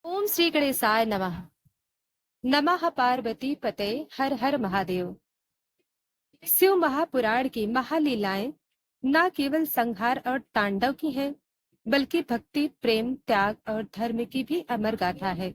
ओम श्री गणेशाय नमः। नमः पार्वती पते हर हर महादेव। शिव महापुराण की महालीलाएं न केवल संहार और तांडव की हैं, बल्कि भक्ति, प्रेम, त्याग और धर्म की भी अमर गाथा है।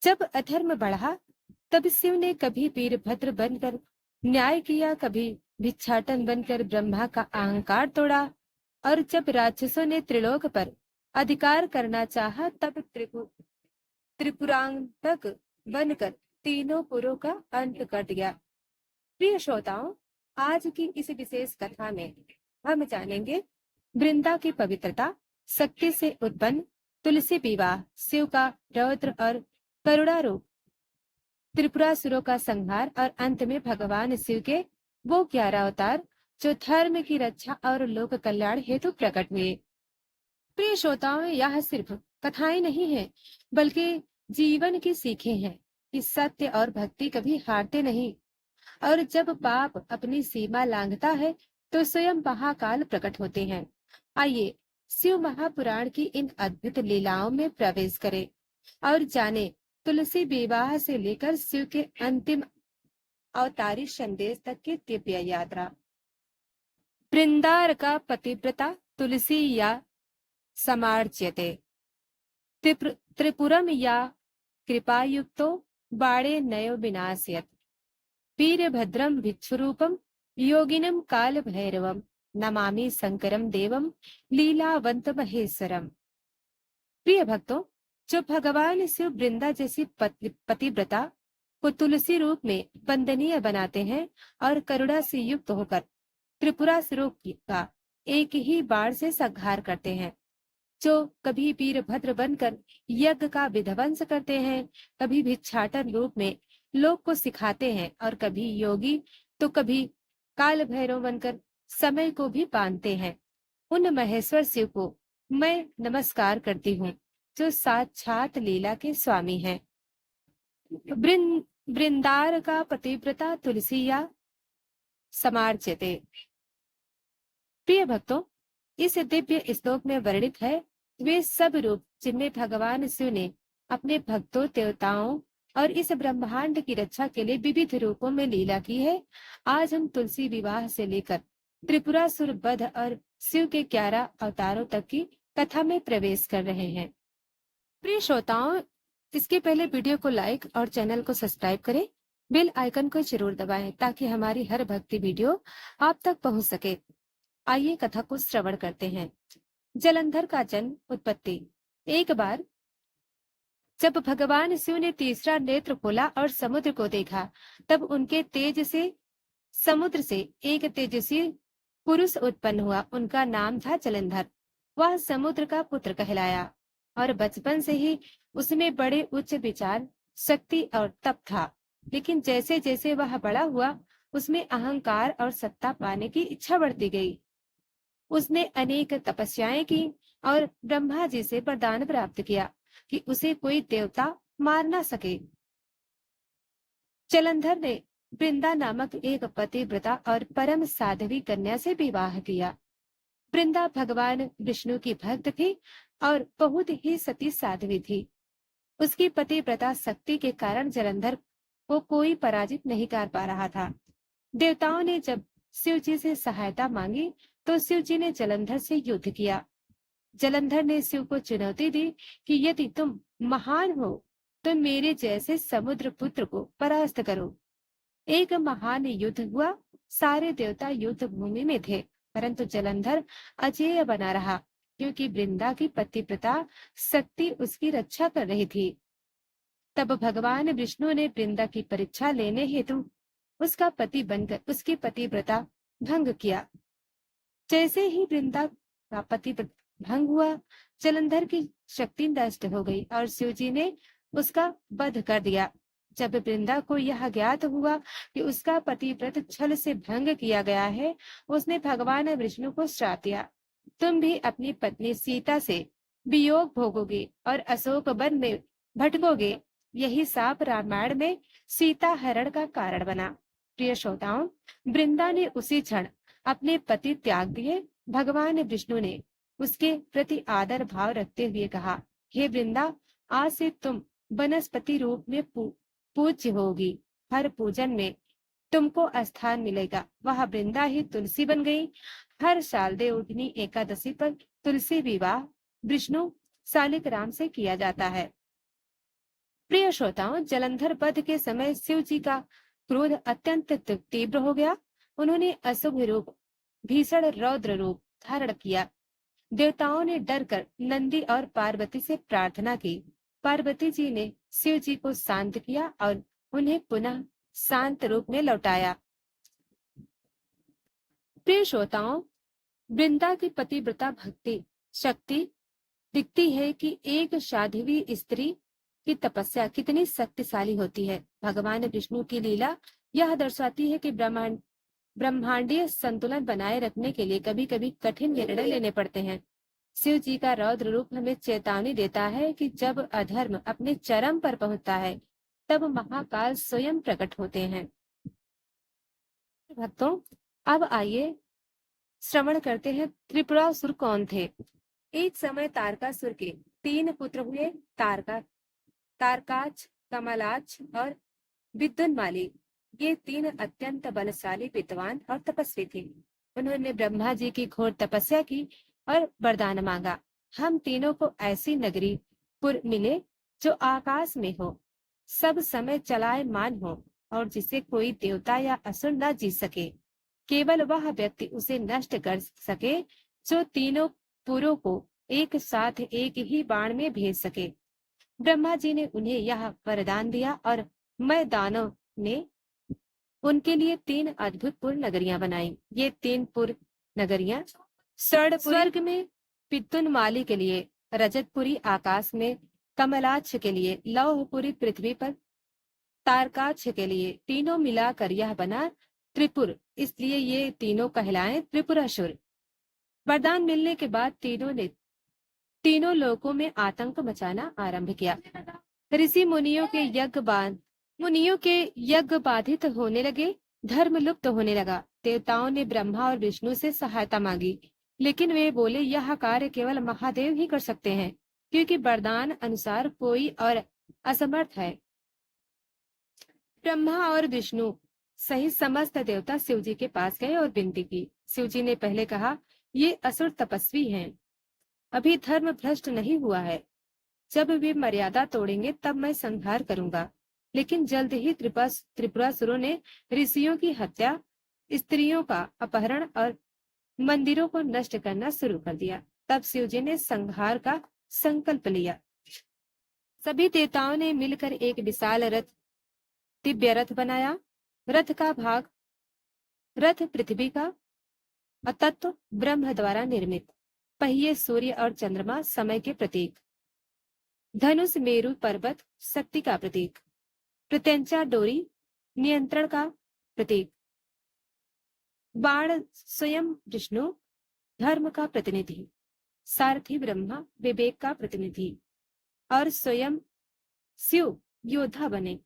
जब अधर्म बढ़ा, तब शिव ने कभी वीरभद्र बनकर न्याय किया, कभी भिक्षाटन बनकर ब्रह्मा का अहंकार तोड़ा, और जब राक्षसों ने त्रिलोक पर अधिकार करना चाहा, तब त्रिपुरांतक बनकर तीनों पुरों का अंत कर दिया। प्रिय श्रोताओं, आज की इस विशेष कथा में हम जानेंगे वृंदा की पवित्रता, शक्ति से उत्पन्न तुलसी विवाह, शिव का रौद्र और करुणा रूप, त्रिपुरासुरों का संहार और अंत में भगवान शिव के वो 11 अवतार जो धर्म की रक्षा और लोक कल्याण हेतु प्रकट हुए। प्रिय श्रोताओं, यह सिर्फ कथाएं नहीं है, बल्कि जीवन की सीखें हैं कि सत्य और भक्ति कभी हारते नहीं, और जब पाप अपनी सीमा लांघता है तो स्वयं महाकाल प्रकट होते हैं। आइए शिव महापुराण की इन अद्भुत लीलाओं में प्रवेश करें और जाने तुलसी विवाह से लेकर शिव के अंतिम अवतारी संदेश तक की दिव्य यात्रा। वृंदार का पतिव्रता तुलसी या समार्च्यते त्रिपुरम या कृपायुक्तो बाणे नयो विनाशयत् वीरभद्रम भिक्षुरूपम योगिनम काल भैरवम नमामि शंकरम देवम लीलावंत महेश्वरम। प्रिय भक्तों, जो भगवान शिव वृंदा जैसी पतिव्रता को तुलसी रूप में वंदनीय बनाते हैं और करुणा से युक्त होकर त्रिपुरासुरों का एक ही बाण से संहार करते हैं, जो कभी वीरभद्र बनकर यज्ञ का विध्वंस करते हैं, कभी भिक्षाटन रूप में लोग को सिखाते हैं, और कभी योगी तो कभी काल भैरव बनकर समय को भी बांधते हैं, उन महेश्वर शिव को मैं नमस्कार करती हूँ, जो साक्षात लीला के स्वामी हैं। वृंदार का पतिव्रता तुलसी या समार्च्यते। प्रिय भक्तों, इस दिव्य श्लोक में वर्णित है वे सब रूप जिनमें भगवान शिव ने अपने भक्तों, देवताओं और इस ब्रह्मांड की रक्षा के लिए विविध रूपों में लीला की है। आज हम तुलसी विवाह से लेकर त्रिपुरासुर वध और शिव के 11 अवतारों तक की कथा में प्रवेश कर रहे हैं। प्रिय श्रोताओं, इसके पहले वीडियो को लाइक और चैनल को सब्सक्राइब करें, बेल आइकन को जरूर दबाएं ताकि हमारी हर भक्ति वीडियो आप तक पहुंच सके। आइए कथा को श्रवण करते हैं। जलंधर का जन्म, उत्पत्ति। एक बार जब भगवान शिव ने तीसरा नेत्र खोला और समुद्र को देखा, तब उनके तेज से समुद्र से एक तेजस्वी पुरुष उत्पन्न हुआ। उनका नाम था जलंधर। वह समुद्र का पुत्र कहलाया और बचपन से ही उसमें बड़े उच्च विचार, शक्ति और तप था। लेकिन जैसे जैसे वह बड़ा हुआ, उसमें अहंकार और सत्ता पाने की इच्छा बढ़ती गई। उसने अनेक तपस्याएं की और ब्रह्मा जी से वरदान प्राप्त किया कि उसे कोई देवता मार ना सके। जलंधर ने वृंदा नामक एक पतिव्रता और परम साध्वी कन्या से विवाह किया। वृंदा भगवान विष्णु की भक्त थी और बहुत ही सती साध्वी थी। उसकी पतिव्रता शक्ति के कारण जलंधर को कोई पराजित नहीं कर पा रहा था। देवताओं ने जब शिव जी से सहायता मांगी तो शिव जी ने जलंधर से युद्ध किया। जलंधर ने शिव को चुनौती दी कि यदि तुम महान हो तो मेरे जैसे समुद्र पुत्र को परास्त करो। एक महान युद्ध हुआ। सारे देवता युद्ध भूमि में थे, परंतु जलंधर अजेय बना रहा, क्योंकि वृंदा की पतिव्रता शक्ति उसकी रक्षा कर रही थी। तब भगवान विष्णु ने वृंदा की परीक्षा लेने हेतु उसका पति बनकर उसकी पतिव्रता भंग किया। जैसे ही वृंदा का पति भंग हुआ, जलंधर की शक्ति नष्ट हो गई और शिवजी ने उसका वध कर दिया। जब वृंदा को यह ज्ञात हुआ कि उसका पतिव्रत छल से भंग किया गया है, उसने भगवान विष्णु को श्राप दिया, तुम भी अपनी पत्नी सीता से वियोग भोगोगे और अशोक वन में भटकोगे। यही शाप रामायण में सीता हरण का कारण बना। प्रिय श्रोताओं, वृंदा ने उसी क्षण अपने पति त्याग दिए। भगवान विष्णु ने उसके प्रति आदर भाव रखते हुए कहा, हे वृंदा, आज से तुम वनस्पति रूप में पूज्य होगी। हर पूजन में तुमको स्थान मिलेगा। वह वृंदा ही तुलसी बन गई। हर साल देवउठनी एकादशी पर तुलसी विवाह विष्णु शालिग्राम से किया जाता है। प्रिय श्रोताओं, जलंधर वध के समय शिव जी का क्रोध अत्यंत तीव्र हो गया। उन्होंने अशुभ रूप, भीषण रौद्र रूप धारण किया। देवताओं ने डर कर नंदी और पार्वती से प्रार्थना की। पार्वती जी ने शिव जी को शांत किया और उन्हें पुनः शांत रूप में लौटाया। प्रिय श्रोताओं, वृंदा की पतिव्रता भक्ति शक्ति दिखती है कि एक साध्वी स्त्री की तपस्या कितनी शक्तिशाली होती है। भगवान विष्णु की लीला यह दर्शाती है कि ब्रह्मांडीय संतुलन बनाए रखने के लिए कभी कभी कठिन निर्णय लेने पड़ते हैं। शिव जी का रौद्र रूप हमें चेतावनी देता है कि जब अधर्म अपने चरम पर पहुंचता है तब महाकाल स्वयं प्रकट होते हैं। भक्तों, अब आइए श्रवण करते हैं त्रिपुरासुर कौन थे। एक समय तारकासुर के 3 पुत्र हुए। तारकाच, कमलाच और विद्युन्माली। ये 3 अत्यंत बलशाली, विद्वान और तपस्वी थे। उन्होंने ब्रह्मा जी की घोर तपस्या की और वरदान मांगा। हम तीनों को ऐसी नगरी पुर मिले जो आकाश में हो, सब समय चलायमान हो और जिसे कोई देवता या असुर न जीत सके। केवल वह व्यक्ति उसे नष्ट कर सके जो तीनों पुरों को एक साथ एक ही बाण में भेज सके। ब्रह्मा जी ने उन्हें यह वरदान दिया और मैं दानव ने उनके लिए 3 अद्भुत पुर नगरियां बनाई। ये 3 पुर नगरियां स्वर्ग में पितुनमाली के लिए, रजतपुरी आकाश में, कमलाक्ष के लिए, लौहपुरी पृथ्वी पर, तारकाक्ष के लिए, तीनों मिलाकर यह बना त्रिपुर। इसलिए ये तीनों कहलाए त्रिपुरासुर। वरदान मिलने के बाद तीनों ने तीनों लोकों में आतंक मचाना आरंभ किया। ऋषि मुनियों के यज्ञ बाधित होने लगे, धर्म लुप्त होने लगा। देवताओं ने ब्रह्मा और विष्णु से सहायता मांगी, लेकिन वे बोले यह कार्य केवल महादेव ही कर सकते हैं, क्योंकि वरदान अनुसार कोई और असमर्थ है। ब्रह्मा और विष्णु सहित समस्त देवता शिव जी के पास गए और विनती की। शिव जी ने पहले कहा, ये असुर तपस्वी हैं, अभी धर्म भ्रष्ट नहीं हुआ है। जब वे मर्यादा तोड़ेंगे तब मैं संहार करूंगा। लेकिन जल्द ही त्रिपुरासुरों ने ऋषियों की हत्या, स्त्रियों का अपहरण और मंदिरों को नष्ट करना शुरू कर दिया। तब शिव जी ने संहार का संकल्प लिया। सभी देवताओं ने मिलकर एक विशाल दिव्य रथ बनाया। रथ पृथ्वी का तत्व ब्रह्म द्वारा निर्मित। पहिए सूर्य और चंद्रमा समय के प्रतीक, धनुष मेरु पर्वत शक्ति का प्रतीक, प्रत्यंचा डोरी नियंत्रण का प्रतीक, बाण स्वयं विष्णु धर्म का प्रतिनिधि, सारथी ब्रह्मा विवेक का प्रतिनिधि और स्वयं शिव योद्धा बने।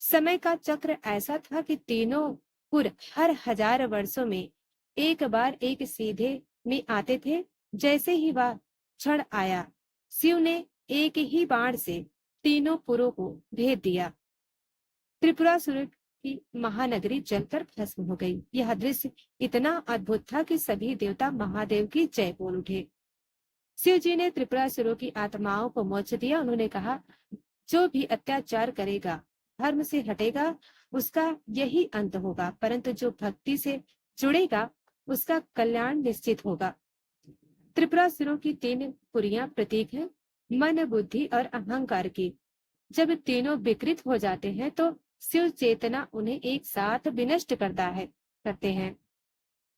समय का चक्र ऐसा था कि तीनों पुर हर 1000 वर्षों में एक बार एक सीधे में आते थे। जैसे ही वह क्षण आया, शिव ने एक ही बाण से तीनों पुरों को भेद दिया। त्रिपुरासुर की महानगरी जलकर भस्म हो गई। यह दृश्य इतना अद्भुत था कि सभी देवता महादेव की जय बोल उठे। शिव जी ने त्रिपुरासुरों की आत्माओं को मोक्ष दिया। उन्होंने कहा, जो भी अत्याचार करेगा, धर्म से हटेगा, उसका यही अंत होगा, परंतु जो भक्ति से जुड़ेगा उसका कल्याण निश्चित होगा। त्रिपुरासुरों की 3 पुरियां प्रतीक हैं मन, बुद्धि और अहंकार की। जब तीनों विकृत हो जाते हैं तो शिव चेतना उन्हें एक साथ विनष्ट करते हैं।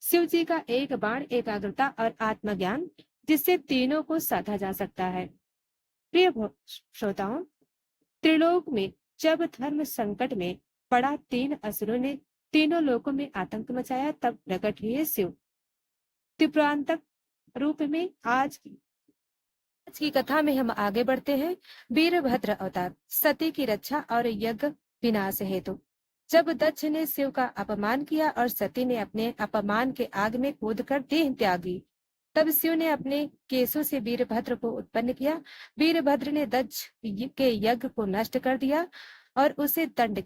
शिव जी का एक बाण एकाग्रता और आत्मज्ञान, जिससे तीनों को साधा जा सकता है। प्रिय श्रोताओं, त्रिलोक में जब धर्म संकट में पड़ा, 3 असुरों ने तीनों लोकों में आतंक मचाया, तब प्रकट हुए शिव त्रिपुरांतक रूप में। आज की कथा में हम आगे बढ़ते हैं। वीरभद्र अवतार, सती की रक्षा और यज्ञ विनाश हेतु। जब दक्ष ने शिव का अपमान किया और सती ने अपने अपमान के आग में कूदकर देह त्यागी, तब शिव ने अपने केसों से वीरभद्र को उत्पन्न किया। वीरभद्र ने दक्ष के यज्ञ को नष्ट कर दिया और उसे दंड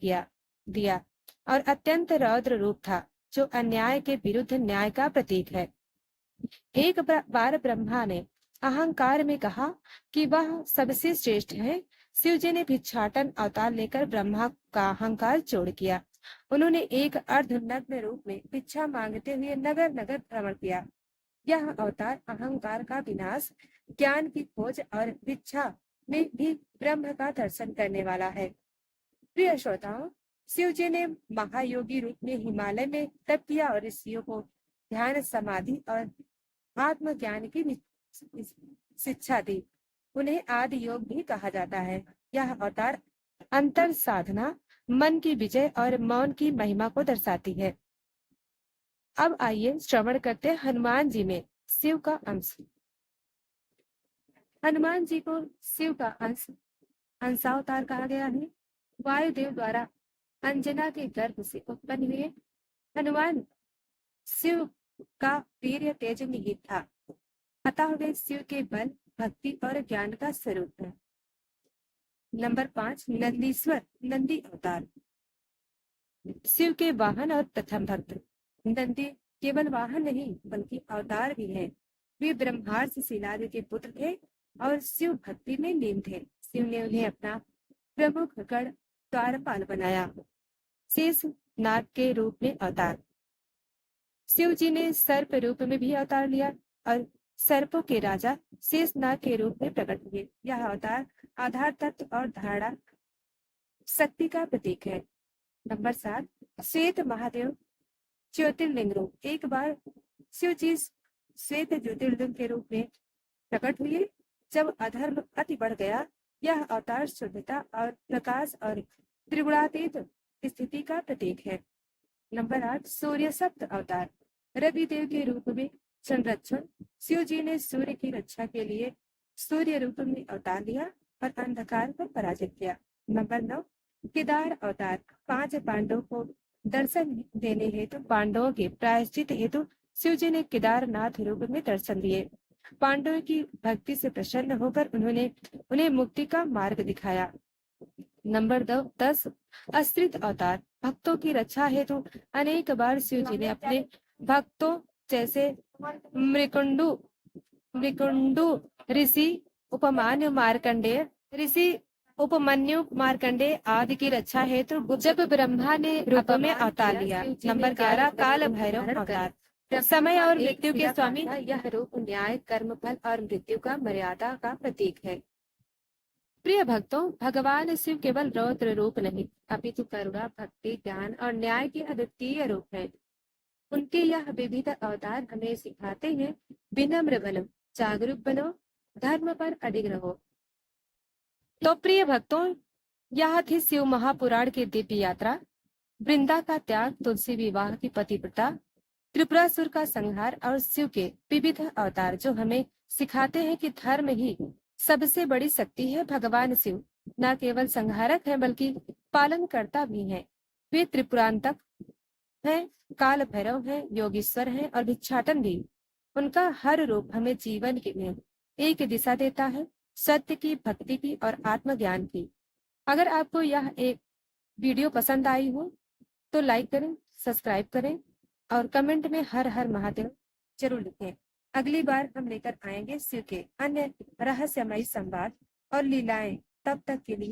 दिया और अत्यंत रौद्र रूप था, जो अन्याय के विरुद्ध न्याय का प्रतीक है। एक बार ब्रह्मा ने अहंकार में कहा कि वह सबसे श्रेष्ठ है। शिव जी ने भिक्षाटन अवतार लेकर ब्रह्मा का अहंकार चोड़ किया। उन्होंने एक अर्धनग्न रूप में भिक्षा मांगते हुए नगर नगर भ्रमण किया। यह अवतार अहंकार का विनाश, ज्ञान की खोज और भिक्षा में भी ब्रह्म का दर्शन करने वाला है। प्रिय श्रोताओं, शिव जी ने महायोगी रूप में हिमालय में तप किया और ऋषियों को ध्यान, समाधि और आत्मज्ञान की शिक्षा दी। उन्हें आदि योग भी कहा जाता है। यह अवतार अंतर साधना, मन की विजय और मौन की महिमा को दर्शाती है। अब आइए श्रवण करते हैं हनुमान जी में शिव का अंश। हनुमान जी को शिव का अंशावतार कहा गया है। वायुदेव द्वारा अंजना के गर्भ से उत्पन्न हुए हनुमान शिव का वीर्य तेज निहित था, अतः वे शिव के बल, भक्ति और ज्ञान का स्वरूप है। नंबर 5, नंदीश्वर, नंदी अवतार। शिव के वाहन और प्रथम भक्त। नंदी केवल वाहन नहीं बल्कि अवतार भी है। वे ब्रह्मार्ष शिलादि के पुत्र थे और शिव भक्ति में लीन थे। शिव ने उन्हें अपना प्रमुख गण द्वारपाल बनाया। शेष नाग के रूप में अवतार। शिव जी ने सर्प रूप में भी अवतार लिया और सर्पों के राजा शेषनाग के रूप में प्रकट हुए। यह अवतार आधार तत्व और धारणा शक्ति का प्रतीक है। नंबर 7, श्वेत महादेव ज्योतिर्लिंग रूप। एक बार शिव जी श्वेत ज्योतिर्लिंग के रूप में प्रकट हुए। जब अधर्म अति बढ़ गया, यह अवतार शुद्धता और प्रकाश और त्रिगुणातीत स्थिति का प्रतीक है। नंबर 8, सूर्य सप्त अवतार। रवि देव के रूप में संरक्षण। शिव जी ने सूर्य की रक्षा के लिए सूर्य रूप में अवतार लिया और अंधकार को पराजित किया। नंबर 9, केदार अवतार। 5 पांडवों को दर्शन देने हेतु, पांडवों के प्रायश्चित हेतु शिव जी ने केदारनाथ रूप में दर्शन दिए। पांडवों की भक्ति से प्रसन्न होकर उन्होंने उन्हें मुक्ति का मार्ग दिखाया। नंबर 10, अस्त्रित अवतार। भक्तों की रक्षा हेतु अनेक बार शिव जी ने अपने भक्तों जैसे मृकुंडु ऋषि, उपमन्यु मार्कंडेय आदि की रक्षा हेतु जब ब्रह्मा ने रूप में अवतार लिया। नंबर 11, काल भैरव अवतार। समय और मृत्यु के स्वामी। यह रूप न्याय, कर्म फल और मृत्यु का मर्यादा का प्रतीक है। प्रिय भक्तों, भगवान शिव केवल रौद्र रूप नहीं अपितु करुणा, भक्ति, ज्ञान और न्याय के अद्वितीय रूप है। उनके यह विविध अवतार हमें सिखाते हैं, विनम्र बनो, जागरूक बनो, धर्म पर अडिग रहो। तो प्रिय भक्तों, यह थी शिव महापुराण की दिव्य यात्रा। वृंदा का त्याग, तुलसी विवाह की पतिव्रता, त्रिपुरासुर का संहार और शिव के विविध अवतार जो हमें सिखाते हैं कि धर्म ही सबसे बड़ी शक्ति है। भगवान शिव न केवल संहारक हैं बल्कि पालनकर्ता भी हैं। वे त्रिपुरांतक हैं, काल भैरव हैं, योगीश्वर हैं और भिक्षाटन भी। उनका हर रूप हमें जीवन के लिए एक दिशा देता है, सत्य की, भक्ति की और आत्मज्ञान की। अगर आपको यह एक वीडियो पसंद आई हो तो लाइक करें, सब्सक्राइब करें और कमेंट में हर हर महादेव जरूर लिखें। अगली बार हम लेकर आएंगे शिव के अन्य रहस्यमयी संवाद और लीलाएं। तब तक के लिए